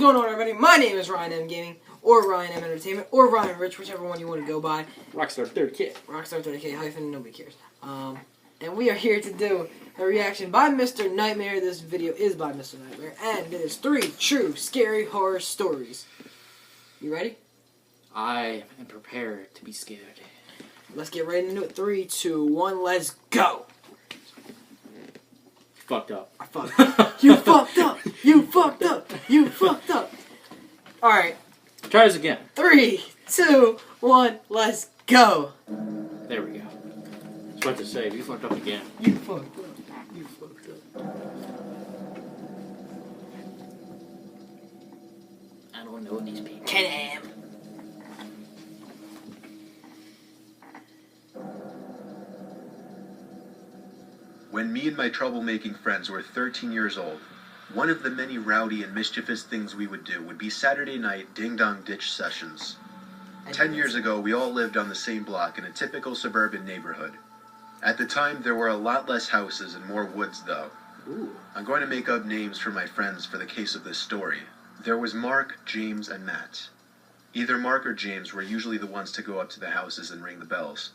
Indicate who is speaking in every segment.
Speaker 1: going on, everybody? My name is Ryan M Gaming, or Ryan M Entertainment, or Ryan Rich, whichever one you want to go by.
Speaker 2: Rockstar 30K.
Speaker 1: Rockstar 30K hyphen, nobody cares. And we are here to do a reaction by Mr. Nightmare. This video is by Mr. Nightmare, and it is 3 true scary horror stories. You ready?
Speaker 2: I am prepared to be scared.
Speaker 1: Let's get right into it. 3, 2, 1, let's go!
Speaker 2: Fucked up.
Speaker 1: I fucked up. You fucked up! You fucked up! You fucked up! Alright.
Speaker 2: Try this again. 3,
Speaker 1: 2, 1, let's go!
Speaker 2: There we go. I was about to say, you fucked up again.
Speaker 1: You fucked up. You fucked up.
Speaker 2: I don't know these people.
Speaker 1: Can-am.
Speaker 3: When me and my troublemaking friends were 13 years old, one of the many rowdy and mischievous things we would do would be Saturday night ding-dong ditch sessions. 10 years ago, we all lived on the same block in a typical suburban neighborhood. At the time, there were a lot less houses and more woods, though.
Speaker 2: Ooh.
Speaker 3: I'm going to make up names for my friends for the case of this story. There was Mark, James, and Matt. Either Mark or James were usually the ones to go up to the houses and ring the bells.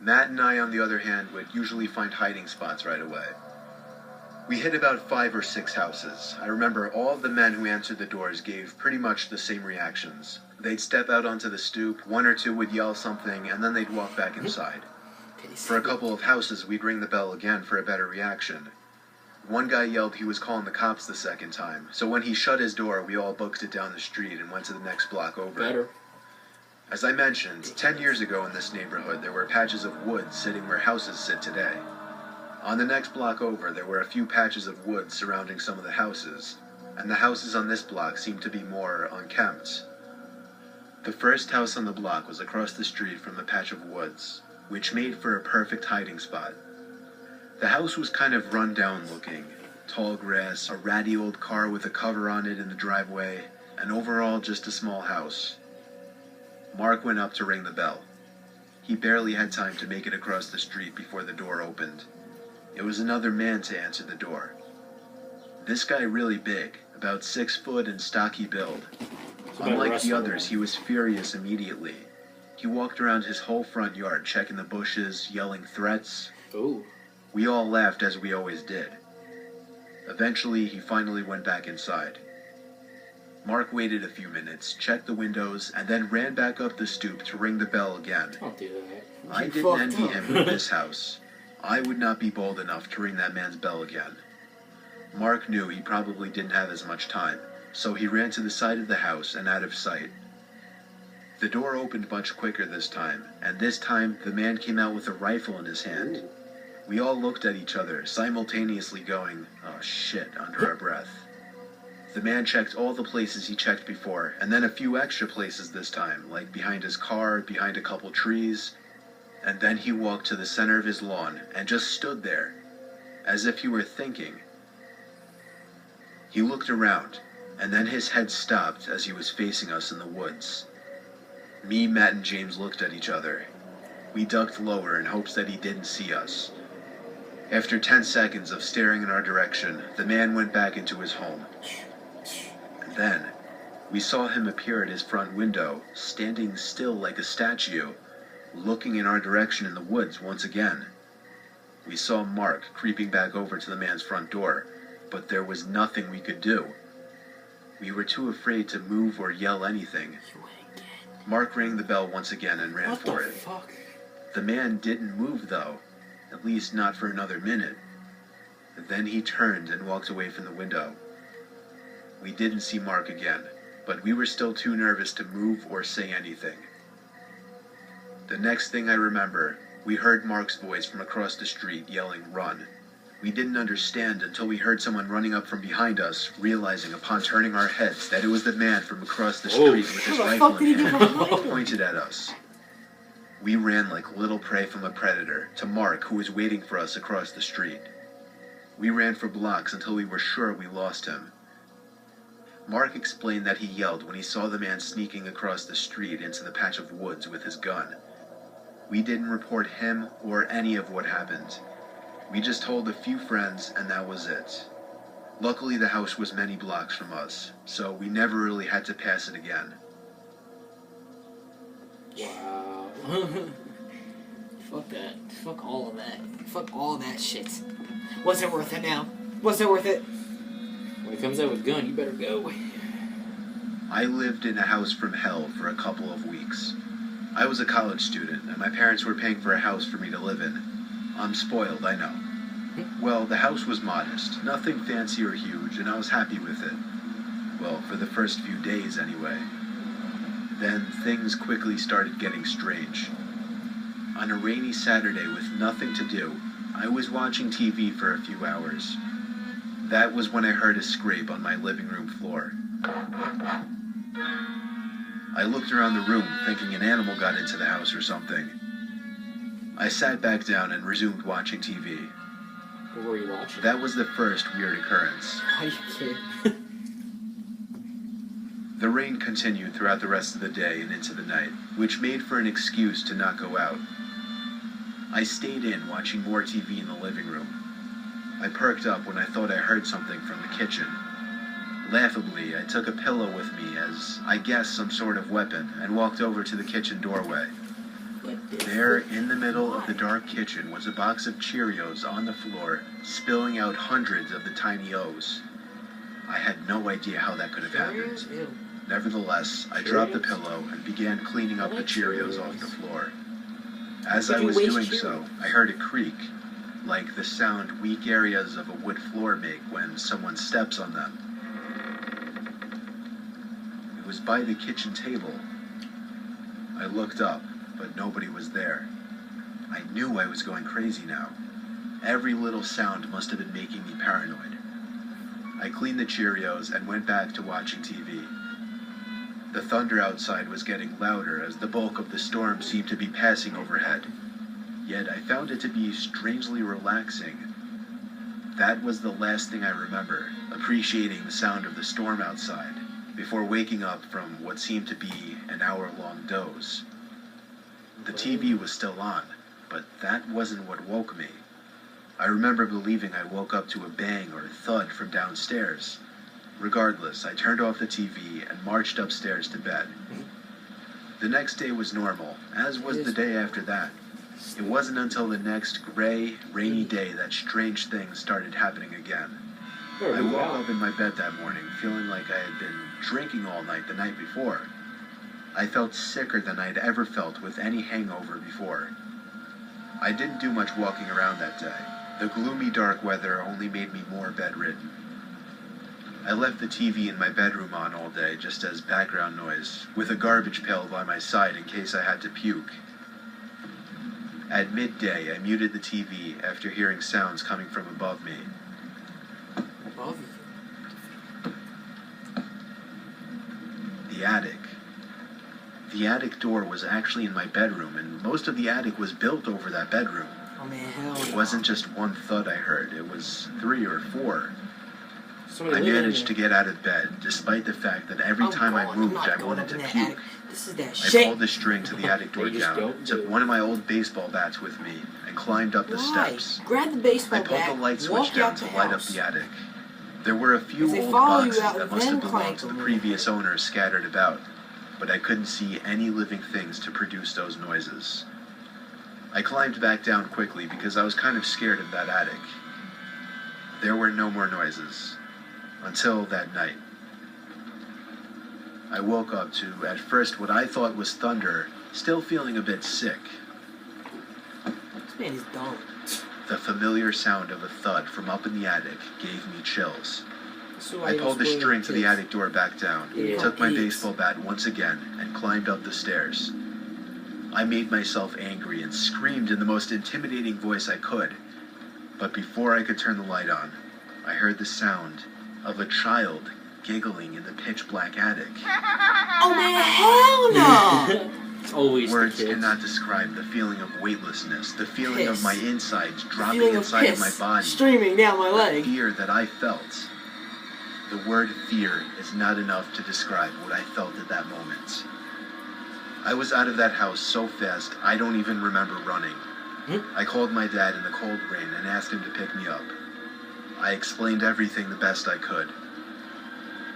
Speaker 3: Matt and I, on the other hand, would usually find hiding spots right away. We hit about 5 or 6 houses. I remember all the men who answered the doors gave pretty much the same reactions. They'd step out onto the stoop, 1 or 2 would yell something, and then they'd walk back inside. For a couple of houses, we'd ring the bell again for a better reaction. One guy yelled he was calling the cops the second time, so when he shut his door, we all booked it down the street and went to the next block over.
Speaker 2: Better.
Speaker 3: As I mentioned, 10 years ago in this neighborhood, there were patches of wood sitting where houses sit today. On the next block over, there were a few patches of wood surrounding some of the houses, and the houses on this block seemed to be more unkempt. The first house on the block was across the street from a patch of woods, which made for a perfect hiding spot. The house was kind of run down looking, tall grass, a ratty old car with a cover on it in the driveway, and overall just a small house. Mark went up to ring the bell. He barely had time to make it across the street before the door opened. It was another man to answer the door. This guy really big, about 6 foot and stocky build. Unlike the others, he was furious immediately. He walked around his whole front yard, checking the bushes, yelling threats.
Speaker 2: Ooh.
Speaker 3: We all laughed as we always did. Eventually, he finally went back inside. Mark waited a few minutes, checked the windows, and then ran back up the stoop to ring the bell again.
Speaker 2: Don't do that.
Speaker 3: I didn't envy him with this house. I would not be bold enough to ring that man's bell again. Mark knew he probably didn't have as much time, so he ran to the side of the house and out of sight. The door opened much quicker this time, and this time the man came out with a rifle in his hand.
Speaker 2: Ooh.
Speaker 3: We all looked at each other, simultaneously going, "Oh shit," under our breath. The man checked all the places he checked before, and then a few extra places this time, like behind his car, behind a couple trees, and then he walked to the center of his lawn and just stood there, as if he were thinking. He looked around, and then his head stopped as he was facing us in the woods. Me, Matt, and James looked at each other. We ducked lower in hopes that he didn't see us. After 10 seconds of staring in our direction, the man went back into his home. And then, we saw him appear at his front window, standing still like a statue, looking in our direction in the woods once again. We saw Mark creeping back over to the man's front door, but there was nothing we could do. We were too afraid to move or yell anything. Mark rang the bell once again and ran for it.
Speaker 1: Fuck?
Speaker 3: The man didn't move, though, at least not for another minute. Then he turned and walked away from the window. We didn't see Mark again, but we were still too nervous to move or say anything. The next thing I remember, we heard Mark's voice from across the street yelling, "Run." We didn't understand until we heard someone running up from behind us, realizing upon turning our heads that it was the man from across the street with his rifle in hand, pointed at us. We ran like little prey from a predator to Mark, who was waiting for us across the street. We ran for blocks until we were sure we lost him. Mark explained that he yelled when he saw the man sneaking across the street into the patch of woods with his gun. We didn't report him or any of what happened. We just told a few friends, and that was it. Luckily, the house was many blocks from us, so we never really had to pass it again.
Speaker 2: Wow. Fuck that. Fuck all of that.
Speaker 1: Fuck all that shit. Wasn't worth it now. Wasn't worth it.
Speaker 2: When it comes out with a gun, you better go.
Speaker 3: I lived in a house from hell for a couple of weeks. I was a college student, and my parents were paying for a house for me to live in. I'm spoiled, I know. Well, the house was modest, nothing fancy or huge, and I was happy with it. Well, for the first few days, anyway. Then things quickly started getting strange. On a rainy Saturday with nothing to do, I was watching TV for a few hours. That was when I heard a scrape on my living room floor. I looked around the room, thinking an animal got into the house or something. I sat back down and resumed watching TV.
Speaker 2: What were you watching?
Speaker 3: That was the first weird occurrence.
Speaker 1: Are you kidding?
Speaker 3: The rain continued throughout the rest of the day and into the night, which made for an excuse to not go out. I stayed in, watching more TV in the living room. I perked up when I thought I heard something from the kitchen. Laughably, I took a pillow with me as, I guess, some sort of weapon, and walked over to the kitchen doorway. There, in the middle of the dark kitchen, was a box of Cheerios on the floor, spilling out hundreds of the tiny O's. I had no idea how that could have happened.
Speaker 1: Ew.
Speaker 3: Nevertheless, I dropped the pillow and began cleaning up the Cheerios off the floor. As
Speaker 2: Why'd
Speaker 3: I
Speaker 2: you
Speaker 3: was
Speaker 2: waste
Speaker 3: doing
Speaker 2: Cheerios?
Speaker 3: so, I heard a creak, like the sound weak areas of a wood floor make when someone steps on them. It was by the kitchen table. I looked up, but nobody was there. I knew I was going crazy now. Every little sound must have been making me paranoid. I cleaned the Cheerios and went back to watching TV. The thunder outside was getting louder as the bulk of the storm seemed to be passing overhead. Yet I found it to be strangely relaxing. That was the last thing I remember, appreciating the sound of the storm outside, before waking up from what seemed to be an hour-long doze. The TV was still on, but that wasn't what woke me. I remember believing I woke up to a bang or a thud from downstairs. Regardless, I turned off the TV and marched upstairs to bed. The next day was normal, as was the day after that. It wasn't until the next gray, rainy day that strange things started happening again. I woke up in my bed that morning feeling like I had been drinking all night the night before. I felt sicker than I'd ever felt with any hangover before. I didn't do much walking around that day. The gloomy, dark weather only made me more bedridden. I left the TV in my bedroom on all day just as background noise, with a garbage pail by my side in case I had to puke. At midday, I muted the TV after hearing sounds coming from above me.
Speaker 1: Above you.
Speaker 3: The attic. The attic door was actually in my bedroom, and most of the attic was built over that bedroom.
Speaker 1: Oh man, hell
Speaker 3: It
Speaker 1: no.
Speaker 3: wasn't just one thud I heard, it was 3 or 4.
Speaker 2: Somebody
Speaker 3: I
Speaker 2: living in
Speaker 3: managed to
Speaker 2: there.
Speaker 3: get out of bed, despite the fact that every time I moved, I wanted to puke.
Speaker 1: This is that
Speaker 3: I
Speaker 1: shit.
Speaker 3: pulled the string to the attic door
Speaker 2: You just
Speaker 3: down,
Speaker 2: don't do
Speaker 3: took
Speaker 2: it.
Speaker 3: one of my old baseball bats with me, and climbed up the
Speaker 1: Why?
Speaker 3: steps.
Speaker 1: Grab the baseball
Speaker 3: I pulled
Speaker 1: bat,
Speaker 3: the light switch
Speaker 1: walk
Speaker 3: down
Speaker 1: out
Speaker 3: to
Speaker 1: the
Speaker 3: light up
Speaker 1: house.
Speaker 3: the attic. There were a few
Speaker 1: If they
Speaker 3: old
Speaker 1: follow you
Speaker 3: boxes
Speaker 1: out,
Speaker 3: that must
Speaker 1: then
Speaker 3: have belonged
Speaker 1: clank
Speaker 3: to the
Speaker 1: them.
Speaker 3: previous owners scattered about, but I couldn't see any living things to produce those noises. I climbed back down quickly because I was kind of scared of that attic. There were no more noises. Until that night. I woke up to, at first, what I thought was thunder, still feeling a bit sick.
Speaker 1: This man is dumb.
Speaker 3: The familiar sound of a thud from up in the attic gave me chills.
Speaker 1: So
Speaker 3: I pulled the string to the attic door back down,
Speaker 2: Yeah.
Speaker 3: took my
Speaker 1: Idiots.
Speaker 3: baseball bat once again, and climbed up the stairs. I made myself angry and screamed in the most intimidating voice I could. But before I could turn the light on, I heard the sound of a child giggling in the pitch-black attic.
Speaker 1: Oh man, hell no!
Speaker 2: It's always
Speaker 3: Words
Speaker 2: the kids.
Speaker 3: cannot describe the feeling of weightlessness, the feeling of
Speaker 1: Piss.
Speaker 3: my insides dropping
Speaker 1: Feeling of
Speaker 3: inside of
Speaker 1: piss
Speaker 3: my body,
Speaker 1: streaming down my
Speaker 3: the
Speaker 1: leg.
Speaker 3: fear that I felt. The word fear is not enough to describe what I felt at that moment. I was out of that house so fast I don't even remember running. I called my dad in the cold rain and asked him to pick me up. I explained everything the best I could.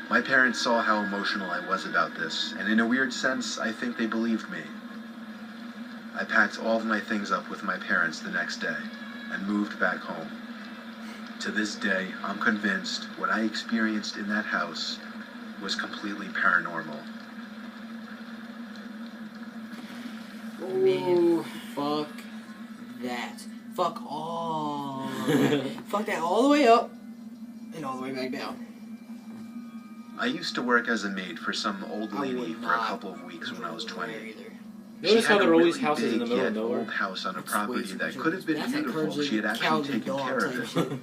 Speaker 3: My parents saw how emotional I was about this, and in a weird sense, I think they believed me. I packed all of my things up with my parents the next day, and moved back home. To this day, I'm convinced what I experienced in that house was completely paranormal.
Speaker 1: Man.
Speaker 2: Fuck.
Speaker 1: That. Fuck all of that. Fuck that all the way up and all the way back down.
Speaker 3: I used to work as a maid for some old
Speaker 1: I
Speaker 3: lady
Speaker 1: would
Speaker 3: for a
Speaker 1: not
Speaker 3: couple of weeks when I was 20.
Speaker 1: Either.
Speaker 2: Notice
Speaker 3: She
Speaker 2: how
Speaker 3: had
Speaker 2: there
Speaker 3: a
Speaker 2: are all these
Speaker 3: really
Speaker 2: houses in the
Speaker 3: big
Speaker 2: middle of
Speaker 3: yet
Speaker 2: nowhere?
Speaker 3: old house on a
Speaker 1: It's
Speaker 3: property
Speaker 1: way
Speaker 3: that
Speaker 1: too
Speaker 3: could have been
Speaker 1: much. That's
Speaker 3: beautiful
Speaker 1: encouraging
Speaker 3: if she had actually
Speaker 1: cowardly
Speaker 3: taken
Speaker 1: dog
Speaker 3: care of
Speaker 1: type
Speaker 3: it.
Speaker 1: shit.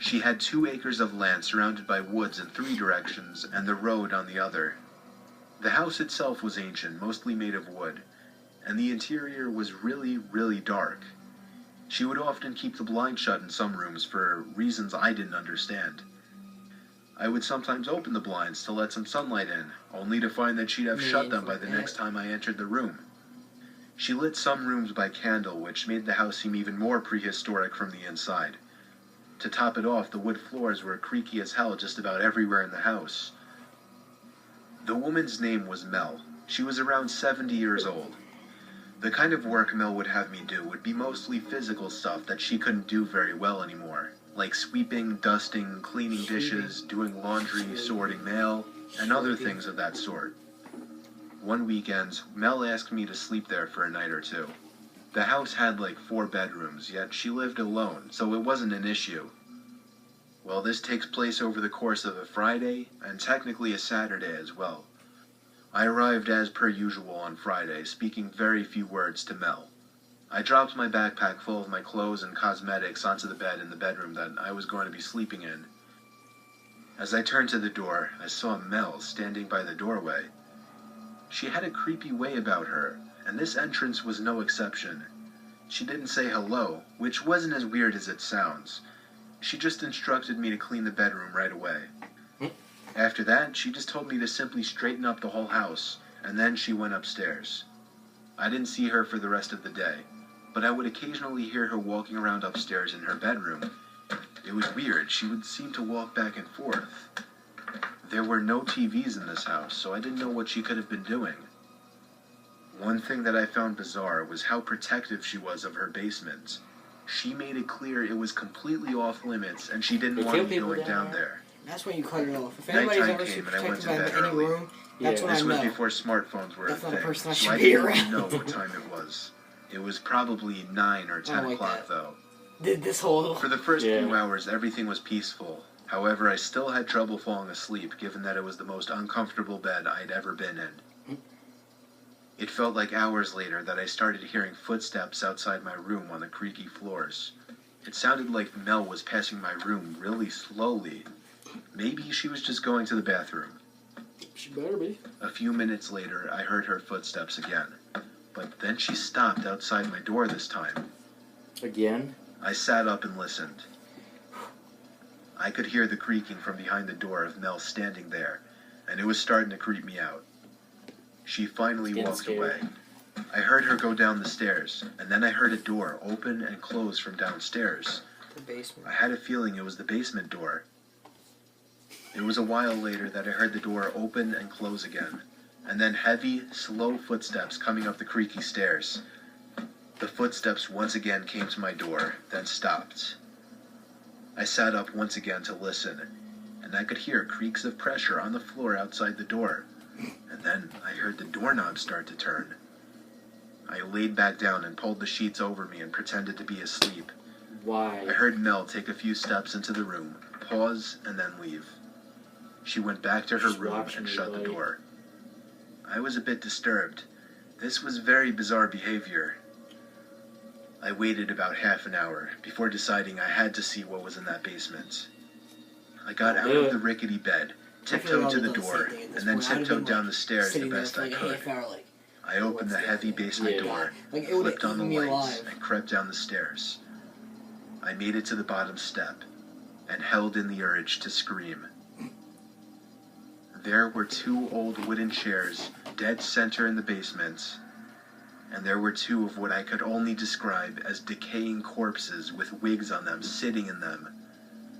Speaker 3: She had 2 acres of land surrounded by woods in 3 directions and the road on the other. The house itself was ancient, mostly made of wood, and the interior was really, really dark. She would often keep the blinds shut in some rooms for reasons I didn't understand. I would sometimes open the blinds to let some sunlight in, only to find that she'd have shut them by the next time I entered the room. She lit some rooms by candle, which made the house seem even more prehistoric from the inside. To top it off, the wood floors were creaky as hell just about everywhere in the house. The woman's name was Mel. She was around 70 years old. The kind of work Mel would have me do would be mostly physical stuff that she couldn't do very well anymore, like sweeping, dusting, cleaning dishes, doing laundry, sorting mail, and other things of that sort. One weekend, Mel asked me to sleep there for a night or two. The house had like 4 bedrooms, yet she lived alone, so it wasn't an issue. Well, this takes place over the course of a Friday, and technically a Saturday as well. I arrived as per usual on Friday, speaking very few words to Mel. I dropped my backpack full of my clothes and cosmetics onto the bed in the bedroom that I was going to be sleeping in. As I turned to the door, I saw Mel standing by the doorway. She had a creepy way about her, and this entrance was no exception. She didn't say hello, which wasn't as weird as it sounds. She just instructed me to clean the bedroom right away. After that, she just told me to simply straighten up the whole house, and then she went upstairs. I didn't see her for the rest of the day, but I would occasionally hear her walking around upstairs in her bedroom. It was weird. She would seem to walk back and forth. There were no TVs in this house, so I didn't know what she could have been doing. One thing that I found bizarre was how protective she was of her basement. She made it clear it was completely off limits, and she didn't want me going down there.
Speaker 1: That's when you cut it off. If anybody's
Speaker 3: Nighttime
Speaker 1: ever
Speaker 3: came
Speaker 1: super
Speaker 3: and I went to
Speaker 1: protective
Speaker 3: bed
Speaker 1: of any
Speaker 3: early.
Speaker 1: room, that's when I
Speaker 3: This was
Speaker 1: know.
Speaker 3: before smartphones were
Speaker 1: That's
Speaker 3: a
Speaker 1: not a
Speaker 3: thing,
Speaker 1: person I
Speaker 3: so
Speaker 1: should
Speaker 3: I
Speaker 1: be
Speaker 3: didn't
Speaker 1: around.
Speaker 3: even know what time it was. It was probably 9 or 10
Speaker 1: like
Speaker 3: o'clock,
Speaker 1: that.
Speaker 3: though.
Speaker 1: Did this whole...
Speaker 3: For the first
Speaker 2: Yeah.
Speaker 3: few hours, everything was peaceful. However, I still had trouble falling asleep, given that it was the most uncomfortable bed I'd ever been in. It felt like hours later that I started hearing footsteps outside my room on the creaky floors. It sounded like Mel was passing my room really slowly. Maybe she was just going to the bathroom.
Speaker 2: She better be.
Speaker 3: A few minutes later, I heard her footsteps again. But then she stopped outside my door this time.
Speaker 2: Again?
Speaker 3: I sat up and listened. I could hear the creaking from behind the door of Mel standing there, and it was starting to creep me out. She finally
Speaker 2: Getting
Speaker 3: walked
Speaker 2: scared.
Speaker 3: away. I heard her go down the stairs, and then I heard a door open and close from downstairs.
Speaker 1: The basement.
Speaker 3: I had a feeling it was the basement door. It was a while later that I heard the door open and close again, and then heavy, slow footsteps coming up the creaky stairs. The footsteps once again came to my door, then stopped. I sat up once again to listen, and I could hear creaks of pressure on the floor outside the door, and then I heard the doorknob start to turn. I laid back down and pulled the sheets over me and pretended to be asleep.
Speaker 2: Why?
Speaker 3: I heard Mel take a few steps into the room, pause, and then leave. She went back to her
Speaker 2: Just
Speaker 3: room
Speaker 2: watching
Speaker 3: and
Speaker 2: me,
Speaker 3: shut the
Speaker 2: buddy.
Speaker 3: door. I was a bit disturbed. This was very bizarre behavior. I waited about half an hour before deciding I had to see what was in that basement. I got out of the rickety bed, tiptoed to the door, and then tiptoed down the stairs the best I could. I opened the heavy basement
Speaker 2: Yeah.
Speaker 3: door,
Speaker 1: Like, it would
Speaker 3: flipped on the
Speaker 1: eaten me
Speaker 3: lights,
Speaker 1: alive.
Speaker 3: and crept down the stairs. I made it to the bottom step, and held in the urge to scream. There were 2 old wooden chairs, dead center in the basement, and there were 2 of what I could only describe as decaying corpses with wigs on them sitting in them.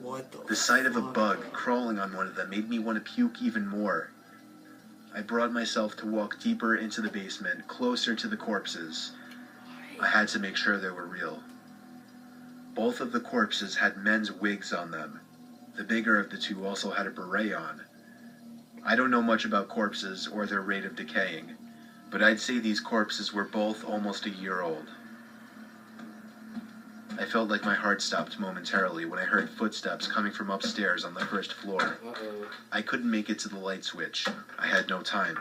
Speaker 1: What the
Speaker 3: The sight of a
Speaker 1: fuck?
Speaker 3: bug crawling on one of them made me want to puke even more. I brought myself to walk deeper into the basement, closer to the corpses. I had to make sure they were real. Both of the corpses had men's wigs on them. The bigger of the two also had a beret on. I don't know much about corpses or their rate of decaying, but I'd say these corpses were both almost a year old. I felt like my heart stopped momentarily when I heard footsteps coming from upstairs on the first floor.
Speaker 2: Uh-oh.
Speaker 3: I couldn't make it to the light switch. I had no time.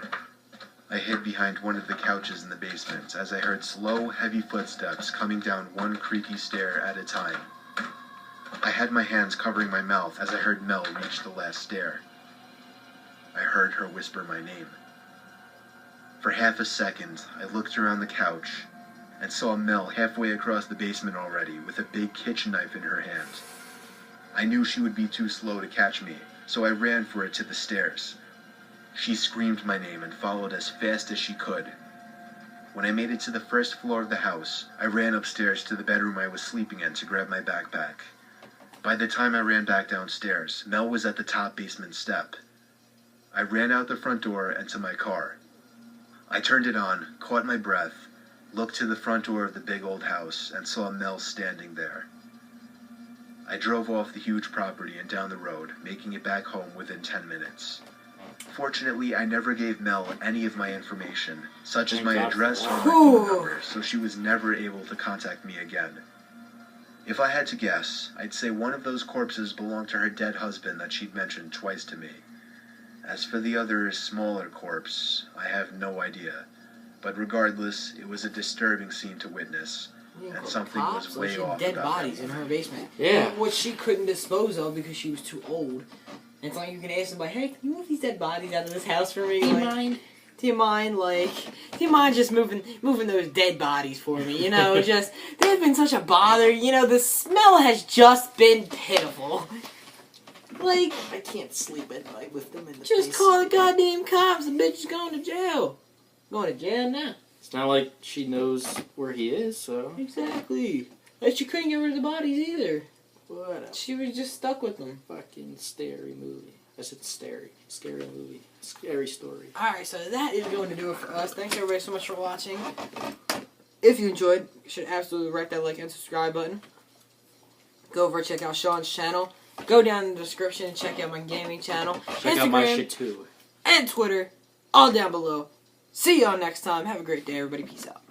Speaker 3: I hid behind one of the couches in the basement as I heard slow, heavy footsteps coming down one creaky stair at a time. I had my hands covering my mouth as I heard Mel reach the last stair. I heard her whisper my name. For half a second, I looked around the couch and saw Mel halfway across the basement already with a big kitchen knife in her hand. I knew she would be too slow to catch me, so I ran for it to the stairs. She screamed my name and followed as fast as she could. When I made it to the first floor of the house, I ran upstairs to the bedroom I was sleeping in to grab my backpack. By the time I ran back downstairs, Mel was at the top basement step. I ran out the front door and to my car. I turned it on, caught my breath, looked to the front door of the big old house, and saw Mel standing there. I drove off the huge property and down the road, making it back home within 10 minutes. Fortunately, I never gave Mel any of my information, such as
Speaker 2: Thank
Speaker 3: my
Speaker 2: God for
Speaker 3: address or my
Speaker 2: that.
Speaker 3: phone number, so she was never able to contact me again. If I had to guess, I'd say one of those corpses belonged to her dead husband that she'd mentioned twice to me. As for the other, smaller corpse, I have no idea. But regardless, it was a disturbing scene to witness, and something was way
Speaker 1: she
Speaker 3: off
Speaker 1: dead
Speaker 3: about
Speaker 1: bodies
Speaker 3: that.
Speaker 1: in her basement.
Speaker 2: Yeah.
Speaker 1: What she couldn't dispose of because she was too old. And it's like you can ask them, like, hey, can you move these dead bodies out of this house for me?
Speaker 2: Do you
Speaker 1: Like,
Speaker 2: mind?
Speaker 1: Do you mind, like, do you mind just moving those dead bodies for me? You know, just, they've been such a bother. You know, the smell has just been pitiful. Like,
Speaker 4: I can't sleep at night with them in the
Speaker 1: just
Speaker 4: face.
Speaker 1: call the goddamn cops. The bitch is going to jail. Going to jail now.
Speaker 2: It's not like she knows where he is, so.
Speaker 1: Exactly. Like, she couldn't get rid of the bodies either.
Speaker 2: What a
Speaker 1: She was just stuck with them.
Speaker 2: fucking scary movie. I said scary. Scary movie. Scary story.
Speaker 1: Alright, so that is going to do it for us. Thanks everybody so much for watching. If you enjoyed, you should absolutely wreck that like and subscribe button. Go over and check out Sean's channel. Go down in the description and check out my gaming channel.
Speaker 2: Check out my shit too.
Speaker 1: And Twitter. All down below. See y'all next time. Have a great day, everybody. Peace out.